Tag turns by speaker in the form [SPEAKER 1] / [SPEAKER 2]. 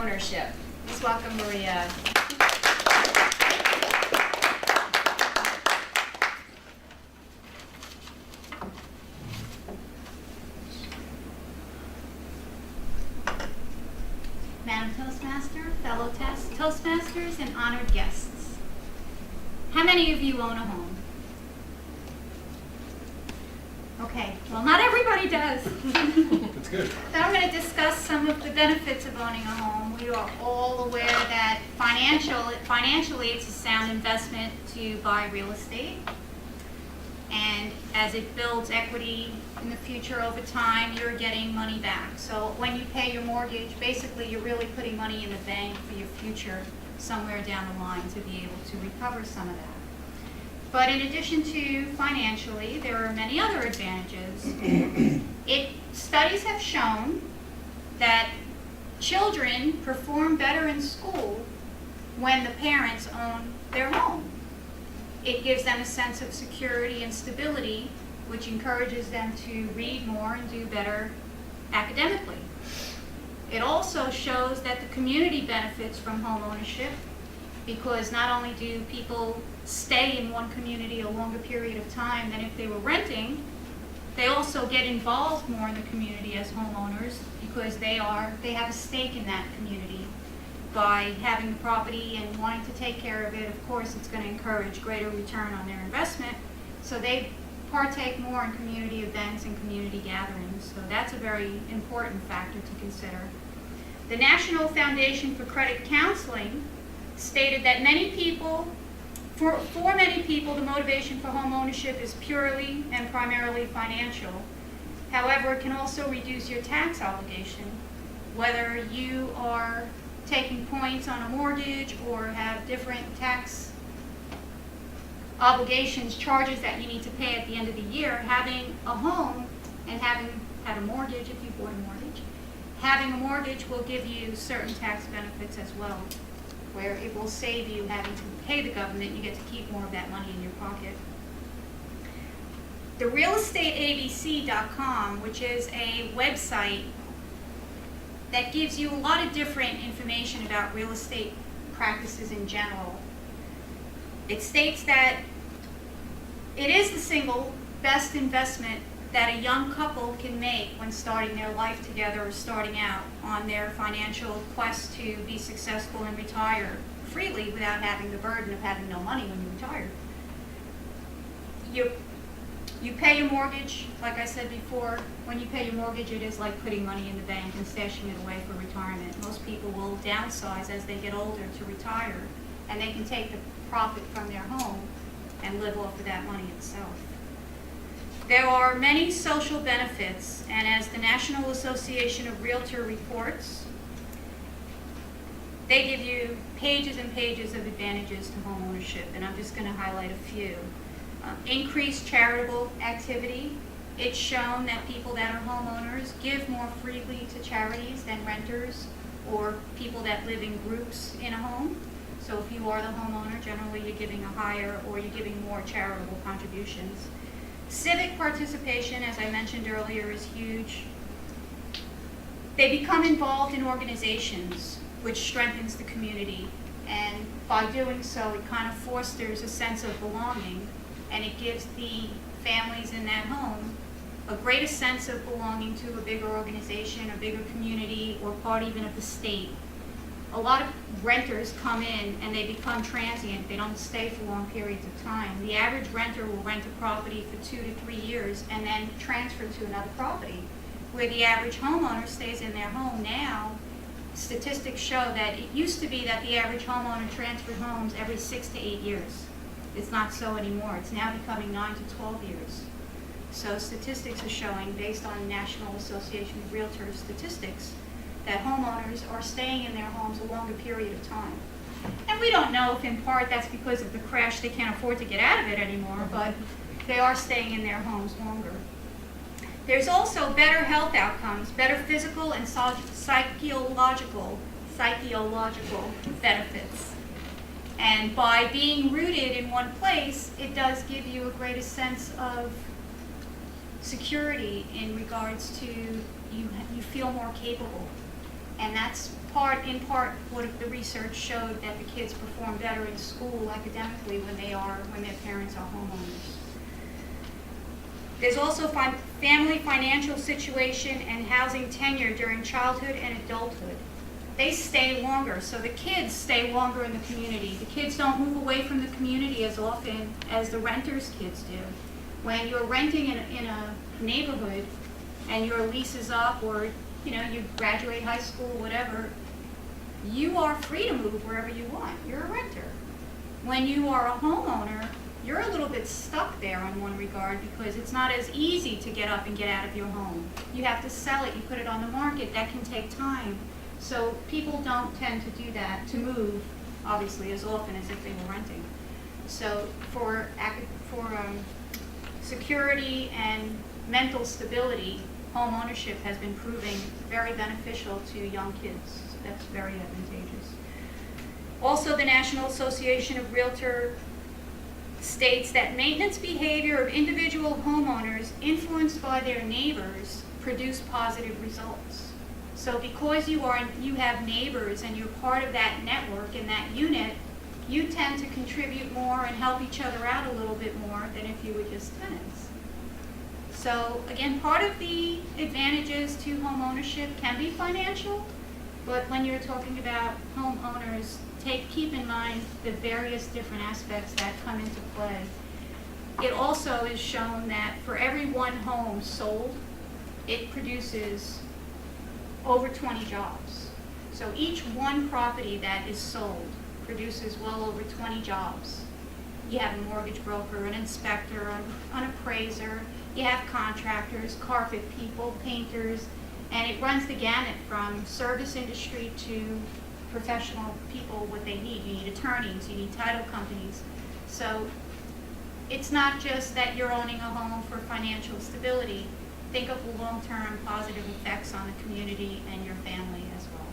[SPEAKER 1] Onwership. Please welcome Maria. Madam Toastmaster, fellow Toastmasters, and honored guests. How many of you own a home? Okay, well, not everybody does.
[SPEAKER 2] That's good.
[SPEAKER 1] So I'm going to discuss some of the benefits of owning a home. We are all aware that financially it's a sound investment to buy real estate. And as it builds equity in the future over time, you're getting money back. So when you pay your mortgage, basically you're really putting money in the bank for your future somewhere down the line to be able to recover some of that. But in addition to financially, there are many other advantages. Studies have shown that children perform better in school when the parents own their home. It gives them a sense of security and stability, which encourages them to read more and do better academically. It also shows that the community benefits from home ownership, because not only do people stay in one community a longer period of time than if they were renting, they also get involved more in the community as homeowners because they have a stake in that community. By having the property and wanting to take care of it, of course, it's going to encourage greater return on their investment. So they partake more in community events and community gatherings. So that's a very important factor to consider. The National Foundation for Credit Counseling stated that for many people, the motivation for home ownership is purely and primarily financial. However, it can also reduce your tax obligation, whether you are taking points on a mortgage or have different tax obligations, charges that you need to pay at the end of the year. Having a home and having had a mortgage, if you bought a mortgage, having a mortgage will give you certain tax benefits as well, where it will save you having to pay the government. You get to keep more of that money in your pocket. The realestateabc.com, which is a website that gives you a lot of different information about real estate practices in general. It states that it is the single best investment that a young couple can make when starting their life together or starting out on their financial quest to be successful and retire freely without having the burden of having no money when you retire. You pay your mortgage, like I said before. When you pay your mortgage, it is like putting money in the bank and stashing it away for retirement. Most people will downsize as they get older to retire, and they can take the profit from their home and live off of that money itself. There are many social benefits, and as the National Association of Realtor reports, they give you pages and pages of advantages to home ownership, and I'm just going to highlight a few. Increased charitable activity. It's shown that people that are homeowners give more freely to charities than renters or people that live in groups in a home. So if you are the homeowner, generally you're giving a higher or you're giving more charitable contributions. Civic participation, as I mentioned earlier, is huge. They become involved in organizations, which strengthens the community. And by doing so, it kind of fosters a sense of belonging, and it gives the families in that home a greater sense of belonging to a bigger organization, a bigger community, or part even of the state. A lot of renters come in and they become transient. They don't stay for long periods of time. The average renter will rent a property for 2 to 3 years and then transfer to another property. Where the average homeowner stays in their home now, statistics show that it used to be that the average homeowner transferred homes every 6 to 8 years. It's not so anymore. It's now becoming 9 to 12 years. So statistics are showing, based on National Association of Realtors statistics, that homeowners are staying in their homes a longer period of time. And we don't know if in part that's because of the crash, they can't afford to get out of it anymore, but they are staying in their homes longer. There's also better health outcomes, better physical and psychological benefits. And by being rooted in one place, it does give you a greater sense of security in regards to you feel more capable. And that's in part, what the research showed, that the kids perform better in school academically when their parents are homeowners. There's also family financial situation and housing tenure during childhood and adulthood. They stay longer, so the kids stay longer in the community. The kids don't move away from the community as often as the renters' kids do. When you're renting in a neighborhood and your lease is up, or you graduate high school, whatever, you are free to move wherever you want. You're a renter. When you are a homeowner, you're a little bit stuck there in one regard, because it's not as easy to get up and get out of your home. You have to sell it, you put it on the market, that can take time. So people don't tend to do that, to move, obviously, as often as if they were renting. So for security and mental stability, home ownership has been proving very beneficial to young kids. So that's very advantageous. Also, the National Association of Realtors states that maintenance behavior of individual homeowners influenced by their neighbors produce positive results. So because you have neighbors and you're part of that network and that unit, you tend to contribute more and help each other out a little bit more than if you were just tenants. So again, part of the advantages to home ownership can be financial, but when you're talking about homeowners, keep in mind the various different aspects that come into play. It also is shown that for every one home sold, it produces over 20 jobs. So each one property that is sold produces well over 20 jobs. You have a mortgage broker, an inspector, an appraiser, you have contractors, carpet people, painters, and it runs the gamut from service industry to professional people, what they need. You need attorneys, you need title companies. So it's not just that you're owning a home for financial stability. Think of the long-term positive effects on the community and your family as well.